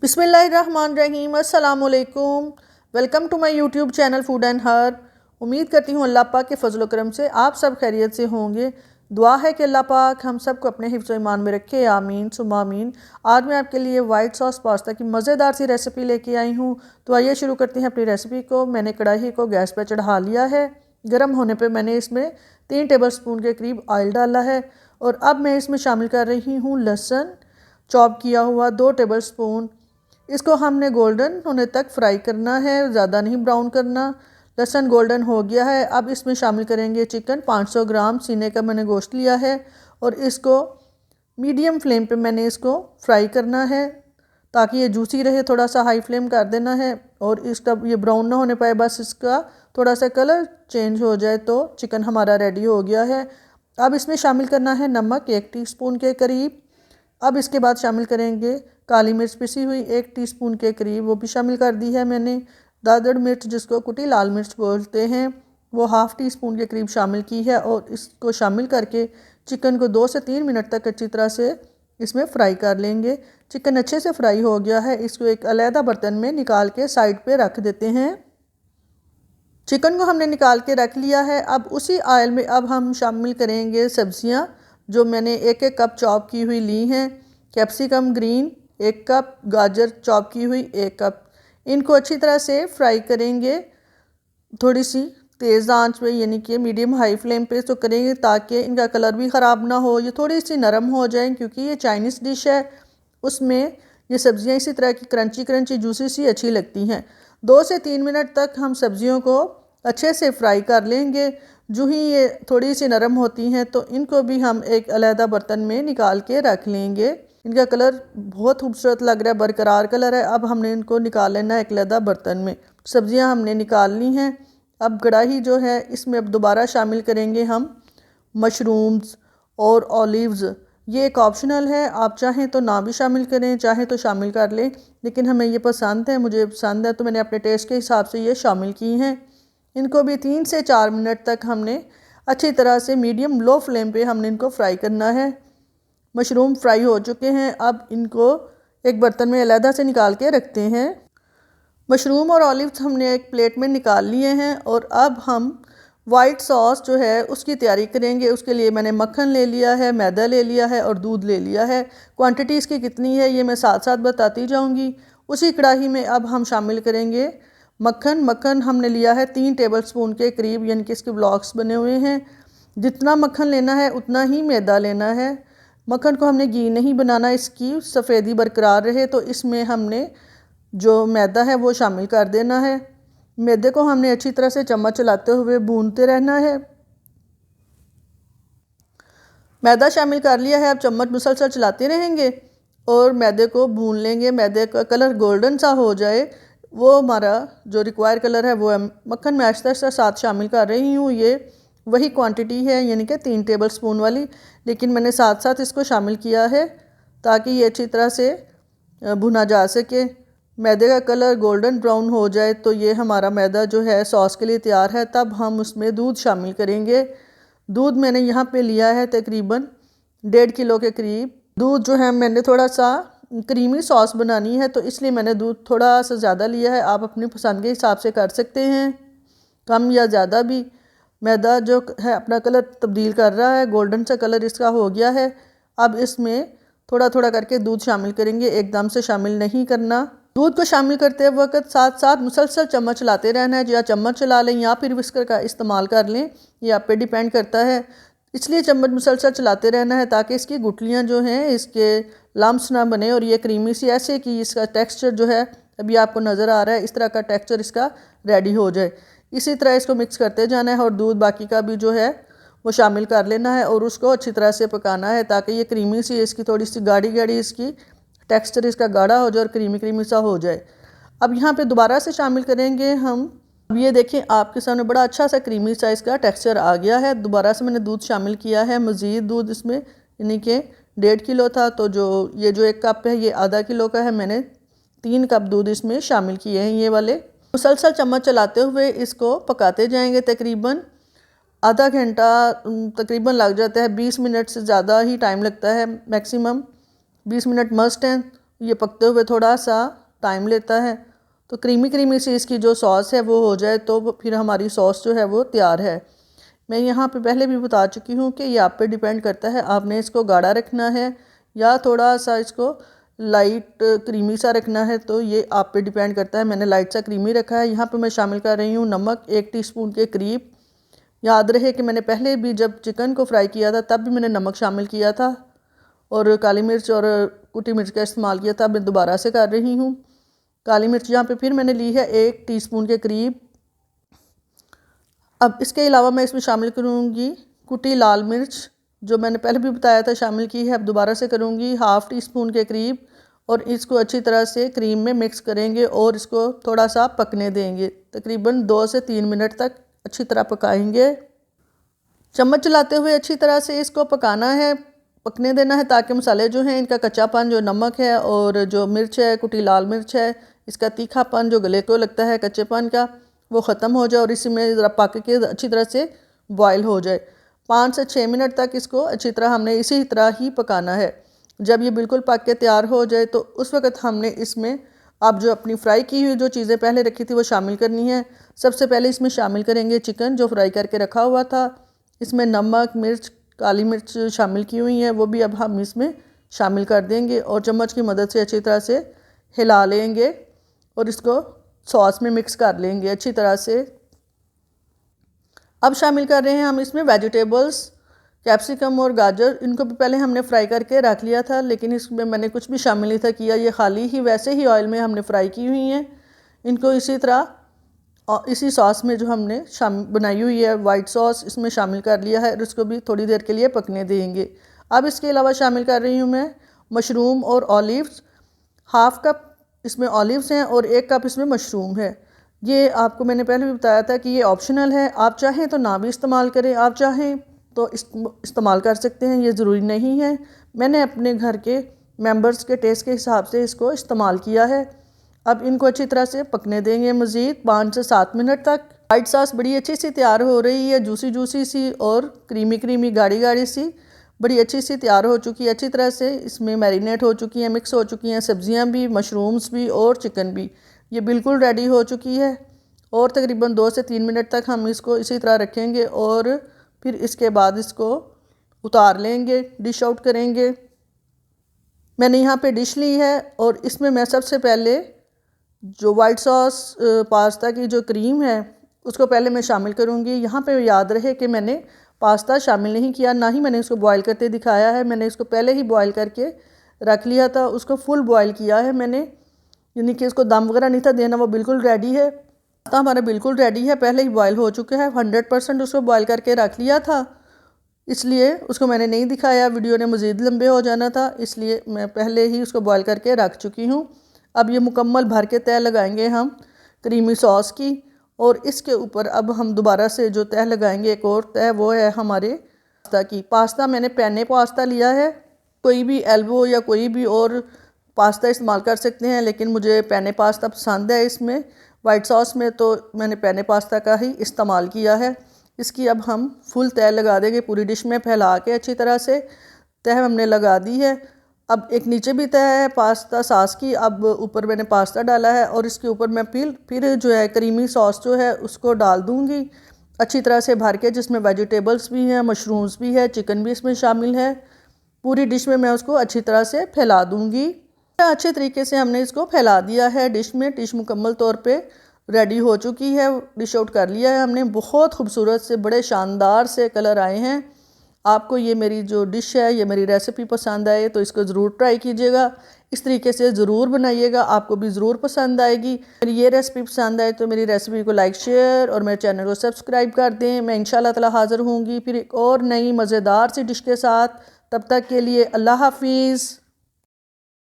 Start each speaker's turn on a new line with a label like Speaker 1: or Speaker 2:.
Speaker 1: बिस्मिल्लाहिर्रहमानिर्रहीम, अस्सलाम वालेकुम। Welcome to my YouTube channel food and herb. उम्मीद करती हूँ अल्लाह पाक के फजल व करम से आप सब खैरियत से होंगे। दुआ है कि अल्लाह पाक हम सब को अपने हिफ्ज़ व ईमान में रखे, आमीन सुम्मा आमीन। आज मैं आपके लिए वाइट सॉस पास्ता की मज़ेदार सी रेसिपी लेके आई हूँ। तो आइए शुरू करते हैं अपनी रेसिपी को। मैंने कढ़ाई को गैस पर चढ़ा लिया है। गर्म होने पर मैंने इसमें 3 टेबल स्पून के करीब ऑयल डाला है और अब मैं इसमें शामिल कर रही हूँ लहसुन चॉप किया हुआ 2 टेबल स्पून। इसको हमने गोल्डन होने तक फ्राई करना है, ज़्यादा नहीं ब्राउन करना। लहसुन गोल्डन हो गया है। अब इसमें शामिल करेंगे चिकन। 500 ग्राम सीने का मैंने गोश्त लिया है और इसको मीडियम फ्लेम पे मैंने इसको फ्राई करना है ताकि ये जूसी रहे। थोड़ा सा हाई फ्लेम कर देना है और इसका ये ब्राउन ना होने पाए, बस इसका थोड़ा सा कलर चेंज हो जाए तो चिकन हमारा रेडी हो गया है। अब इसमें शामिल करना है नमक 1 टीस्पून के करीब। अब इसके बाद शामिल करेंगे काली मिर्च पिसी हुई 1 टीस्पून के करीब, वो भी शामिल कर दी है मैंने। दादड़ मिर्च जिसको कुटी लाल मिर्च बोलते हैं वो ½ टीस्पून के करीब शामिल की है और इसको शामिल करके चिकन को 2 से 3 मिनट तक अच्छी तरह से इसमें फ्राई कर लेंगे। चिकन अच्छे से फ्राई हो गया है। इसको एक अलहदा बर्तन में निकाल के साइड पे रख देते हैं। चिकन को हमने निकाल के रख लिया है। अब उसी ऑयल में अब हम शामिल करेंगे सब्जियां जो मैंने 1-1 कप चॉप की हुई ली हैं। कैप्सिकम ग्रीन 1 कप, गाजर चॉप की हुई 1 कप। इनको अच्छी तरह से फ्राई करेंगे थोड़ी सी तेज़ आंच पे, यानी कि मीडियम हाई फ्लेम पे तो करेंगे ताकि इनका कलर भी ख़राब ना हो, ये थोड़ी सी नरम हो जाए क्योंकि ये चाइनीज़ डिश है। उसमें ये सब्ज़ियाँ इसी तरह की क्रंची क्रंची जूसी सी अच्छी लगती हैं। 2 से 3 मिनट तक हम सब्ज़ियों को अच्छे से फ्राई कर लेंगे। जो ही ये थोड़ी सी नरम होती हैं तो इनको भी हम एक अलहदा बर्तन में निकाल के रख लेंगे। इनका कलर बहुत खूबसूरत लग रहा है, बरकरार कलर है। अब हमने इनको निकाल लेना है एक अलहदा बर्तन में। सब्ज़ियाँ हमने निकाल ली हैं। अब कढ़ाई जो है इसमें अब दोबारा शामिल करेंगे हम मशरूम्स और ऑलिव्स। ये एक ऑप्शनल है, आप चाहें तो ना भी शामिल करें, चाहें तो शामिल कर लें, लेकिन हमें ये पसंद है, मुझे पसंद है तो मैंने अपने टेस्ट के हिसाब से ये शामिल की हैं। इनको भी 3 से 4 मिनट तक हमने अच्छी तरह से मीडियम लो फ्लेम पे हमने इनको फ्राई करना है। मशरूम फ्राई हो चुके हैं। अब इनको एक बर्तन में अलहदा से निकाल के रखते हैं। मशरूम और ऑलिव्स हमने एक प्लेट में निकाल लिए हैं और अब हम वाइट सॉस जो है उसकी तैयारी करेंगे। उसके लिए मैंने मक्खन ले लिया है, मैदा ले लिया है और दूध ले लिया है। क्वांटिटी इसकी कितनी है ये मैं साथ साथ बताती जाऊंगी। उसी कढ़ाई में अब हम शामिल करेंगे मक्खन। मक्खन हमने लिया है 3 टेबल स्पून के करीब, यानी कि इसके ब्लॉक्स बने हुए हैं। जितना मक्खन लेना है उतना ही मैदा लेना है। मक्खन को हमने घी नहीं बनाना, इसकी सफ़ेदी बरकरार रहे, तो इसमें हमने जो मैदा है वो शामिल कर देना है। मैदे को हमने अच्छी तरह से चम्मच चलाते हुए भूनते रहना है। मैदा शामिल कर लिया है। अब चम्मच मुसलसल चलाते रहेंगे और मैदे को भून लेंगे। मैदे का कलर गोल्डन सा हो जाए, वो हमारा जो रिक्वायर कलर है वो मक्खन में आहिस्ता आहिस्ता साथ शामिल कर रही हूँ। ये वही क्वांटिटी है, यानी कि 3 टेबल स्पून वाली, लेकिन मैंने साथ साथ इसको शामिल किया है ताकि ये अच्छी तरह से भुना जा सके। मैदे का कलर गोल्डन ब्राउन हो जाए तो ये हमारा मैदा जो है सॉस के लिए तैयार है। तब हम उसमें दूध शामिल करेंगे। दूध मैंने यहाँ पे लिया है तकरीबन 1.5 किलो के करीब। दूध जो है मैंने थोड़ा सा क्रीमी सॉस बनानी है तो इसलिए मैंने दूध थोड़ा सा ज़्यादा लिया है। आप अपनी पसंद के हिसाब से कर सकते हैं, कम या ज़्यादा भी। मैदा जो है अपना कलर तब्दील कर रहा है, गोल्डन सा कलर इसका हो गया है। अब इसमें थोड़ा थोड़ा करके दूध शामिल करेंगे, एकदम से शामिल नहीं करना। दूध को शामिल करते वक्त साथ साथ मुसलसल चम्मच चलाते रहना है। या चम्मच चला लें या फिर विस्कर का इस्तेमाल कर लें, ये आप पे डिपेंड करता है। इसलिए चम्मच मुसलसल चलाते रहना है ताकि इसकी गुठलियाँ जो हैं इसके लम्स ना बने और ये क्रीमी सी ऐसे कि इसका टेक्सचर जो है अभी आपको नज़र आ रहा है, इस तरह का टेक्सचर इसका रेडी हो जाए। इसी तरह इसको मिक्स करते जाना है और दूध बाकी का भी जो है वो शामिल कर लेना है और उसको अच्छी तरह से पकाना है ताकि ये क्रीमी सी इसकी थोड़ी सी गाढ़ी गाढ़ी इसकी टेक्सचर इसका गाढ़ा हो जाए और क्रीमी क्रीमी सा हो जाए। अब यहाँ पे दोबारा से शामिल करेंगे हम। अब ये देखें आपके सामने बड़ा अच्छा सा क्रीमी सा इसका टेक्सचर आ गया है। दोबारा से मैंने दूध शामिल किया है, मज़ीद दूध इसमें, यानी कि 1.5 किलो था तो ये जो 1 कप है ये आधा किलो का है। मैंने 3 कप दूध इसमें शामिल किए हैं ये वाले। मुसलसल चम्मच चलाते हुए इसको पकाते जाएंगे। तकरीबन आधा घंटा तकरीबन लग जाता है, 20 मिनट से ज़्यादा ही टाइम लगता है, मैक्सिमम 20 मिनट मस्ट हैं। ये पकते हुए थोड़ा सा टाइम लेता है। तो क्रीमी क्रीमी सी इसकी जो सॉस है वो हो जाए तो फिर हमारी सॉस जो है वो तैयार है। मैं यहाँ पे पहले भी बता चुकी हूँ कि ये आप पे डिपेंड करता है, आपने इसको गाढ़ा रखना है या थोड़ा सा इसको लाइट क्रीमी सा रखना है, तो ये आप पे डिपेंड करता है। मैंने लाइट सा क्रीमी रखा है। यहाँ पे मैं शामिल कर रही हूँ नमक 1 टीस्पून के करीब। याद रहे कि मैंने पहले भी जब चिकन को फ्राई किया था तब भी मैंने नमक शामिल किया था और काली मिर्च और कुटी मिर्च का इस्तेमाल किया था। मैं दोबारा से कर रही हूँ। काली मिर्च यहाँ पे फिर मैंने ली है 1 टीस्पून के करीब। अब इसके अलावा मैं इसमें शामिल करूँगी कुटी लाल मिर्च, जो मैंने पहले भी बताया था शामिल की है। अब दोबारा से करूँगी 1/2 टीस्पून के करीब और इसको अच्छी तरह से क्रीम में मिक्स करेंगे और इसको थोड़ा सा पकने देंगे। तकरीबन 2 से 3 मिनट तक अच्छी तरह पकाएंगे। चम्मच चलाते हुए अच्छी तरह से इसको पकाना है, पकने देना है, ताकि मसाले जो हैं इनका कच्चापन, जो नमक है और जो मिर्च है कुटी लाल मिर्च है, इसका तीखापन जो गले को लगता है कच्चेपन का, वो ख़त्म हो जाए और इसी में ज़रा पक के अच्छी तरह से बॉयल हो जाए। 5 से 6 मिनट तक इसको अच्छी तरह हमने इसी तरह ही पकाना है। जब ये बिल्कुल पक के तैयार हो जाए तो उस वक़्त हमने इसमें अब जो अपनी फ्राई की हुई जो चीज़ें पहले रखी थी वो शामिल करनी है। सबसे पहले इसमें शामिल करेंगे चिकन जो फ्राई करके रखा हुआ था। इसमें नमक, मिर्च, काली मिर्च शामिल की हुई है, वो भी अब हम इसमें शामिल कर देंगे और चम्मच की मदद से अच्छी तरह से हिला लेंगे और इसको सॉस में मिक्स कर लेंगे अच्छी तरह से। अब शामिल कर रहे हैं हम इसमें वेजिटेबल्स, कैप्सिकम और गाजर। इनको भी पहले हमने फ्राई करके रख लिया था, लेकिन इसमें मैंने कुछ भी शामिल नहीं था किया, ये खाली ही वैसे ही ऑयल में हमने फ्राई की हुई हैं। इनको इसी तरह और इसी सॉस में जो हमने बनाई हुई है वाइट सॉस, इसमें शामिल कर लिया है और इसको भी थोड़ी देर के लिए पकने देंगे। अब इसके अलावा शामिल कर रही हूँ मैं मशरूम और ऑलिव्स। 1/2 कप इसमें ऑलिव्स हैं और 1 कप इसमें मशरूम है। ये आपको मैंने पहले भी बताया था कि ये ऑप्शनल है, आप चाहें तो ना भी इस्तेमाल करें, आप चाहें तो इस्तेमाल कर सकते हैं, ये ज़रूरी नहीं है। मैंने अपने घर के मेंबर्स के टेस्ट के हिसाब से इसको इस्तेमाल किया है। अब इनको अच्छी तरह से पकने देंगे मज़ीद 5 से 7 मिनट तक। वाइट सॉस बड़ी अच्छी सी तैयार हो रही है, जूसी जूसी सी और क्रीमी क्रीमी गाढ़ी गाढ़ी सी, बड़ी अच्छी सी तैयार हो चुकी है। अच्छी तरह से इसमें मैरिनेट हो चुकी हैं, मिक्स हो चुकी हैं सब्जियां भी, मशरूम्स भी और चिकन भी। ये बिल्कुल रेडी हो चुकी है और तकरीबन 2 से 3 मिनट तक हम इसको इसी तरह रखेंगे और फिर इसके बाद इसको उतार लेंगे, डिश आउट करेंगे। मैंने यहाँ पे डिश ली है और इसमें मैं सबसे पहले जो वाइट सॉस पास्ता की जो क्रीम है उसको पहले मैं शामिल करूँगी। यहाँ पे याद रहे कि मैंने पास्ता शामिल नहीं किया, ना ही मैंने इसको बॉयल करते दिखाया है। मैंने इसको पहले ही बॉयल करके रख लिया था, उसको फुल बॉयल किया है मैंने, यानी कि इसको दम वगैरह नहीं था देना, वो बिल्कुल रेडी है। पास्ता हमारा बिल्कुल रेडी है, पहले ही बॉयल हो चुका है। 100% उसको बॉयल करके रख लिया था, इसलिए उसको मैंने नहीं दिखाया, वीडियो ने मज़ीद लंबे हो जाना था, इसलिए मैं पहले ही उसको बॉयल करके रख चुकी हूँ। अब ये मुकम्मल भर के तह लगाएंगे हम क्रीमी सॉस की और इसके ऊपर अब हम दोबारा से जो तह लगाएंगे एक और तह, वो है हमारे पास्ता की। पास्ता मैंने पेने पास्ता लिया है, कोई भी एल्बो या कोई भी और पास्ता इस्तेमाल कर सकते हैं, लेकिन मुझे पेने पास्ता पसंद है इसमें वाइट सॉस में, तो मैंने पेने पास्ता का ही इस्तेमाल किया है। इसकी अब हम फुल तह लगा देंगे पूरी डिश में फैला के अच्छी तरह से। तह हमने लगा दी है। अब एक नीचे भी तह है पास्ता सॉस की, अब ऊपर मैंने पास्ता डाला है और इसके ऊपर मैं फिर जो है क्रीमी सॉस जो है उसको डाल दूँगी अच्छी तरह से भर के, जिसमें वेजिटेबल्स भी हैं, मशरूम्स भी है, चिकन भी इसमें शामिल है। पूरी डिश में मैं उसको अच्छी तरह से फैला दूँगी। अच्छे तरीके से हमने इसको फैला दिया है डिश में। डिश मुकम्मल तौर पे रेडी हो चुकी है, डिश आउट कर लिया है हमने। बहुत खूबसूरत से बड़े शानदार से कलर आए हैं। आपको ये मेरी जो डिश है, ये मेरी रेसिपी पसंद आए तो इसको ज़रूर ट्राई कीजिएगा, इस तरीके से ज़रूर बनाइएगा, आपको भी ज़रूर पसंद आएगी। मेरी ये रेसिपी पसंद आए तो मेरी रेसिपी को लाइक, शेयर और मेरे चैनल को सब्सक्राइब कर दें। मैं इंशाल्लाह ताला हाज़िर होंगी फिर एक और नई मज़ेदार सी डिश के साथ। तब तक के लिए अल्लाह हाफिज़।